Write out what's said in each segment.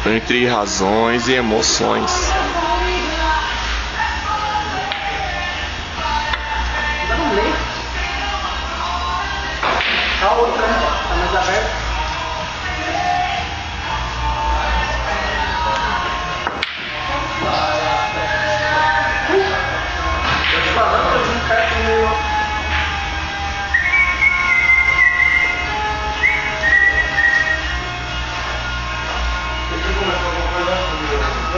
Entre razões e emoções. A outra, né? Tá mais aberta. Eu te falando, eu vi um cara que meio...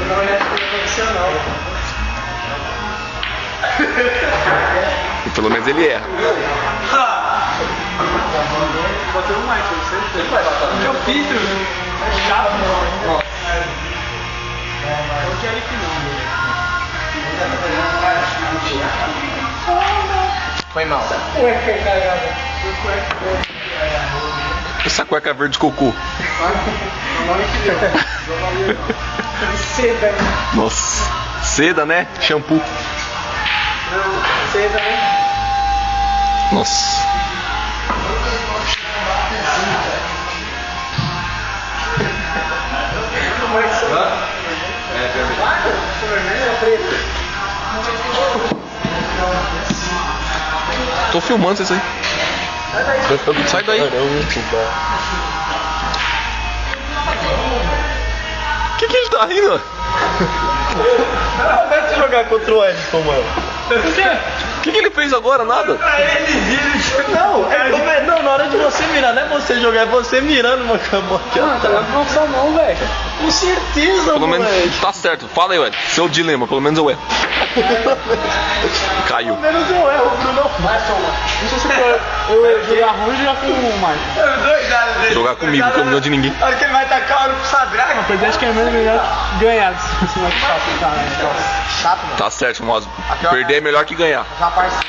Não é profissional. E pelo menos ele erra. Botei o Michael, você vai bater. O que eu fiz, é chato, não. Eu quero que não. Foi mal. Essa cueca verde cocô. Seda. Nossa. Seda, né? Shampoo. Não, seda, né? Nossa. Tô filmando isso aí. Sai daí. Que ele tá rindo? Vai jogar contra o Edson, mano. O que ele fez agora? Nada. Não, na hora de você mirar, não é você jogar, é você mirando uma cama aqui. Mano, tá na sua mão, velho. Com certeza, Pelo menos moleque. tá certo. Fala aí, velho. Seu dilema, pelo menos eu erro. Caiu. Pelo menos eu erro, o Bruno não faz, mano. Não sei se eu ia jogar ruim ou jogar com o Michael. Doidado dele. Jogar comigo, que eu não ganho de ninguém. A hora que ele vai tacar, olha pro Sadraque. Na verdade, que é mesmo melhor ganhar. Se não é fácil, tá, né? Chato, mano. Tá certo, Fimoso. Perder é melhor que ganhar. Já parceiro.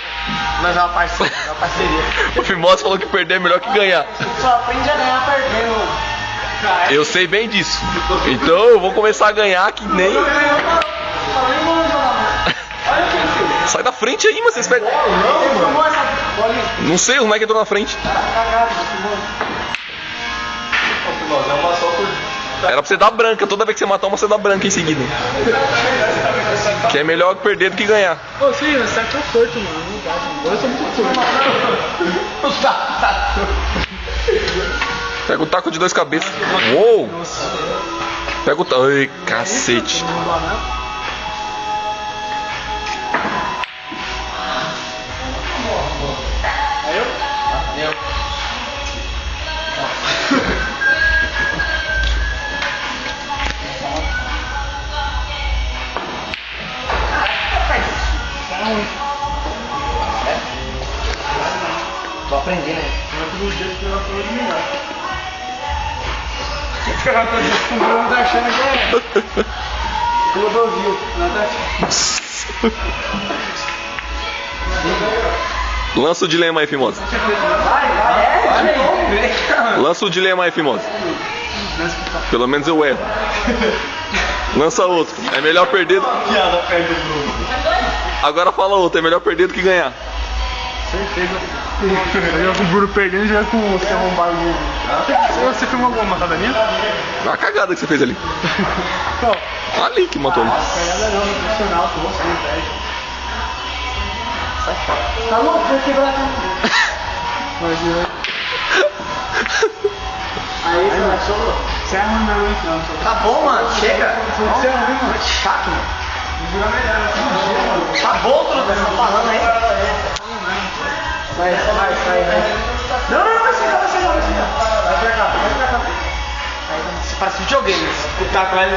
Nós é uma parceria. Uma parceria. O Fimoso falou que perder é melhor que ganhar. Só aprende a ganhar perdendo, mano. Eu sei bem disso. Então eu vou começar a ganhar que nem. Sai da frente aí, mas vocês pegam. Não sei, o moleque entrou na frente. Era pra você dar branca, toda vez que você matar uma, você dá branca em seguida. Que é melhor perder do que ganhar. Ô, sim, você tá tão torto, mano. Não dá, mano. Eu sou muito torto. Pega o taco de 2 cabeças. Uou! Pega o taco. Ai, cacete. Tô aprendendo, né? Os caras estão descobrindo, achando que é Clodovil, nada achando. Lança o dilema aí, Fimoso. Lança o dilema aí, Fimoso. Pelo menos eu erro. Lança outro. É melhor perder. Piada perto do Bruno. Agora fala outro. É melhor perder do que ganhar. Certeza. Eu jogo com o Bruno perdendo e jogo com você arrombado. Você filmou alguma matada minha? Olha a cagada que você fez ali. Qual? Ali que matou ele. Cagada não, no profissional, tô você, velho. Sai fora. Tá louco, vai quebrar a cama. Aí, você achou? Você é ruim mesmo, então. Tá bom, mano. Chega. Você é ruim, mano. Chato, mano. Tá bom, Bruno. Você tá falando aí. Vai. Não, vai chegar. Vai pra cá. Você parece videogame. Escutar com ele.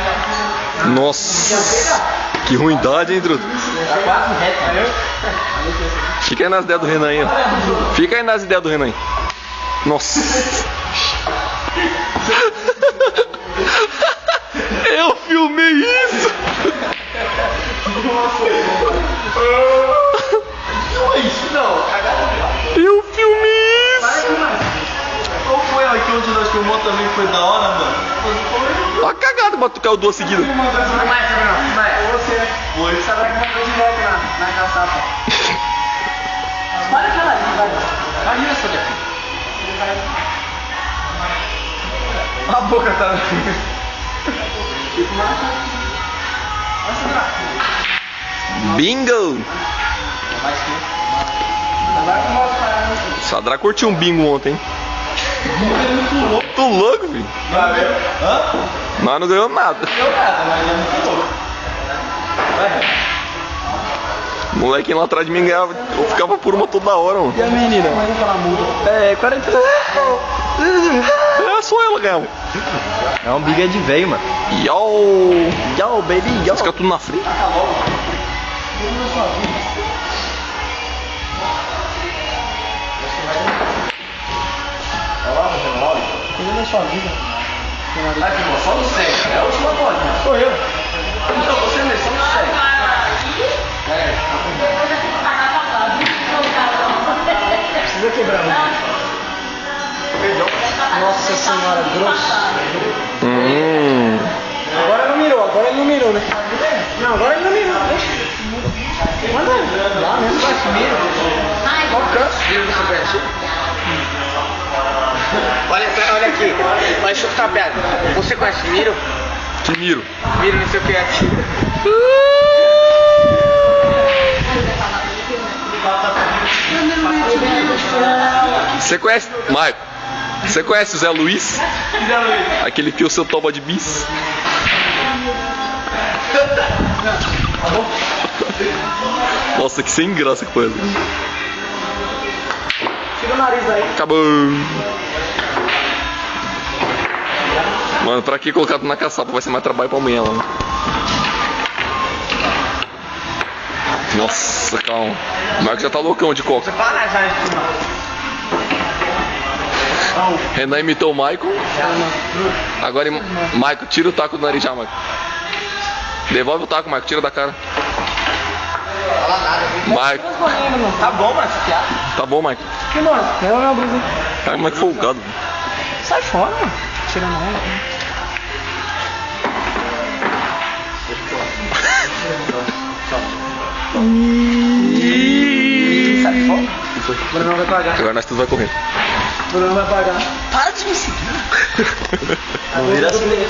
Nossa. Que ruindade, hein, Truto? Tá quase reto, entendeu? Fica aí nas ideias do Renan aí, ó. Fica aí nas ideias do Renan aí. Nossa. Eu filmei isso. Não, cagada. Eu filmei isso. Qual foi a que onde nós filmamos também que foi da hora, mano? Olha a cagada, mas tu caiu 2 seguidas. Não mais, você. Foi. Você vai mandar direto na caçapa. Vai naquela ali, vai. Vai nessa daqui. A boca tá. Bingo! Sadra curtiu um bingo ontem, hein? Tô louco, filho. Nós não ganhamos nada. O molequinho lá atrás de mim ganhava, eu ficava por uma toda hora, mano. E a menina? É, 40. É só ela ganhava. É um biga de velho, mano. Yo! Yo, baby, yo. Fica tudo na frente. Cuida da sua vida. Aqui, irmão, só no 100. É a última bolinha. Sou eu. Então, você mesmo, só no 100. Precisa quebrar muito. Nossa senhora, grosso. Agora não mirou, né? Não, agora ele não mirou. Manda ele. Dá mesmo. Qual canto? Vira do superchat. Olha aqui. Olha isso que tá perto. Você conhece Miro? Que miro. Miro não sei o que é. Você conhece, Maico? Você conhece o Zé Luiz? Aquele que o seu toba de bis? Nossa, que sem graça que foi essa. Tira o nariz aí. Acabou. Mano, pra que colocar tudo na caçapa? Vai ser mais trabalho pra amanhã lá. Né? Nossa, calma. O Marco já tá loucão de coca. Para já de filmar. Renan imitou o Michael. Agora, Michael, tira o taco do nariz já, Michael. Devolve o taco, Michael, tira da cara. Michael. Tá bom, mano, essa piada. Tá bom, Michael. Que mano? Leva minha blusa aí. Cara, Michael folgado. Sai fora, mano. Tirando ela. Sai fora. O Bruno vai pagar. Agora nós tudo vai correr. O Bruno vai pagar. Para de me seguir. Não vira assim.